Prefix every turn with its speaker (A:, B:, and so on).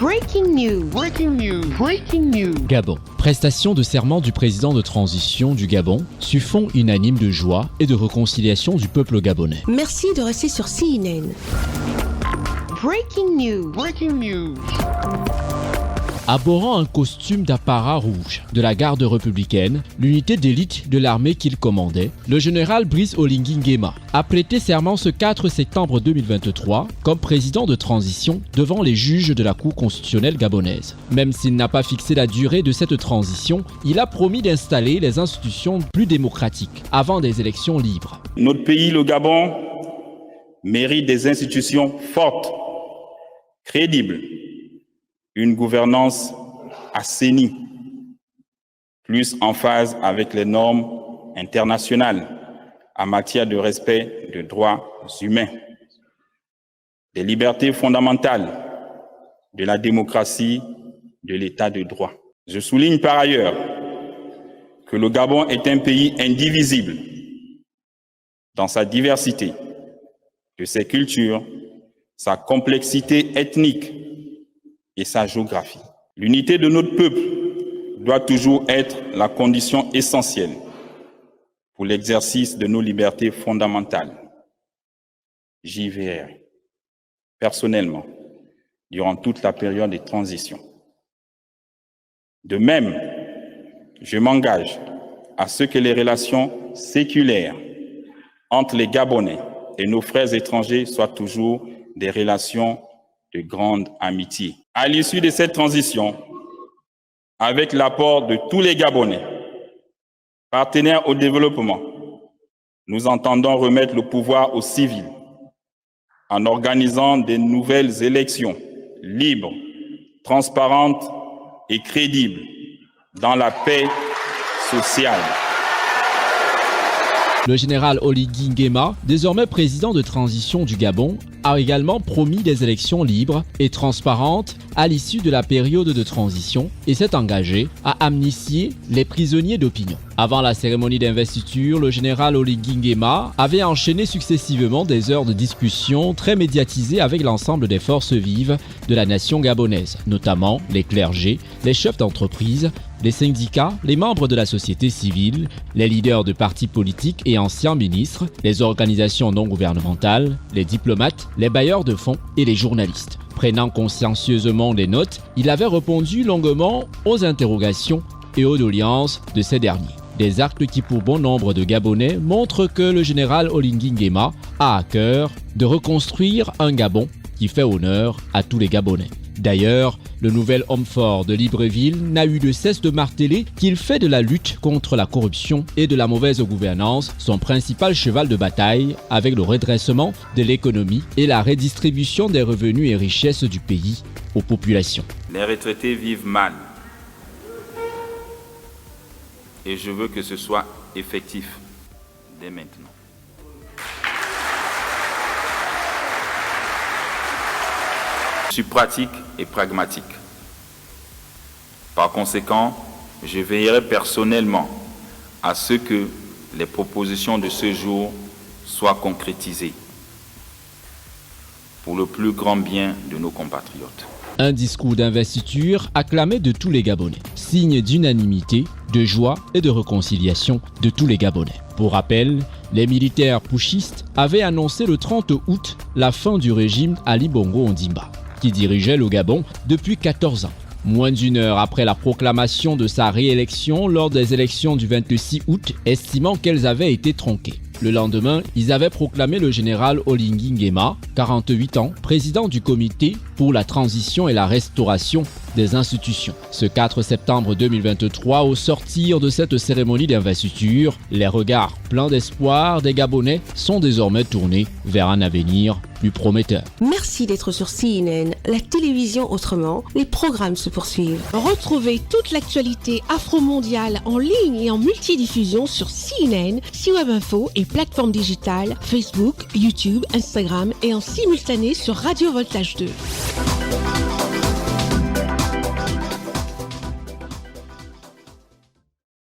A: Breaking news. Breaking news. Breaking news.
B: Gabon. Prestation de serment du président de transition du Gabon sur fond unanime de joie et de réconciliation du peuple gabonais.
C: Merci de rester sur CNN.
A: Breaking news. Breaking news.
B: Arborant un costume d'apparat rouge de la garde républicaine, l'unité d'élite de l'armée qu'il commandait, le général Brice Oligui Nguema a prêté serment ce 4 septembre 2023 comme président de transition devant les juges de la Cour constitutionnelle gabonaise. Même s'il n'a pas fixé la durée de cette transition, il a promis d'installer les institutions plus démocratiques avant des élections libres.
D: Notre pays, le Gabon, mérite des institutions fortes, crédibles, une gouvernance assainie, plus en phase avec les normes internationales en matière de respect des droits humains, des libertés fondamentales, de la démocratie, de l'état de droit. Je souligne par ailleurs que le Gabon est un pays indivisible dans sa diversité, de ses cultures, sa complexité ethnique et sa géographie. L'unité de notre peuple doit toujours être la condition essentielle pour l'exercice de nos libertés fondamentales. J'y veillerai personnellement durant toute la période de transition. De même, je m'engage à ce que les relations séculaires entre les Gabonais et nos frères étrangers soient toujours des relations de grande amitié. À l'issue de cette transition, avec l'apport de tous les Gabonais, partenaires au développement, nous entendons remettre le pouvoir aux civils en organisant de nouvelles élections libres, transparentes et crédibles dans la paix sociale.
B: Le général Oligui Nguema, désormais président de transition du Gabon, a également promis des élections libres et transparentes à l'issue de la période de transition et s'est engagé à amnistier les prisonniers d'opinion. Avant la cérémonie d'investiture, le général Oligui Nguema avait enchaîné successivement des heures de discussion très médiatisées avec l'ensemble des forces vives de la nation gabonaise, notamment les clergés, les chefs d'entreprise, les syndicats, les membres de la société civile, les leaders de partis politiques et anciens ministres, les organisations non gouvernementales, les diplomates, les bailleurs de fonds et les journalistes. Prenant consciencieusement des notes, il avait répondu longuement aux interrogations et aux doléances de ces derniers. Des actes qui pour bon nombre de Gabonais montrent que le général Oligui Nguema a à cœur de reconstruire un Gabon qui fait honneur à tous les Gabonais. D'ailleurs, le nouvel homme fort de Libreville n'a eu de cesse de marteler qu'il fait de la lutte contre la corruption et de la mauvaise gouvernance son principal cheval de bataille avec le redressement de l'économie et la redistribution des revenus et richesses du pays aux populations.
E: Les retraités vivent mal et je veux que ce soit effectif dès maintenant. Je suis pratique et pragmatique. Par conséquent, je veillerai personnellement à ce que les propositions de ce jour soient concrétisées pour le plus grand bien de nos compatriotes.
B: Un discours d'investiture acclamé de tous les Gabonais, signe d'unanimité, de joie et de réconciliation de tous les Gabonais. Pour rappel, les militaires putschistes avaient annoncé le 30 août la fin du régime Ali Bongo Ondimba, qui dirigeait le Gabon depuis 14 ans. Moins d'une heure après la proclamation de sa réélection lors des élections du 26 août, estimant qu'elles avaient été tronquées. Le lendemain, ils avaient proclamé le général Oligui Nguema, 48 ans, président du comité pour la transition et la restauration des institutions. Ce 4 septembre 2023, au sortir de cette cérémonie d'investiture, les regards pleins d'espoir des Gabonais sont désormais tournés vers un avenir plus prometteur.
C: Merci d'être sur CNN, la télévision autrement. Les programmes se poursuivent.
F: Retrouvez toute l'actualité afro-mondiale en ligne et en multidiffusion sur CNN, C-Web Info et plateformes digitales, Facebook, YouTube, Instagram et en simultané sur Radio Voltage 2.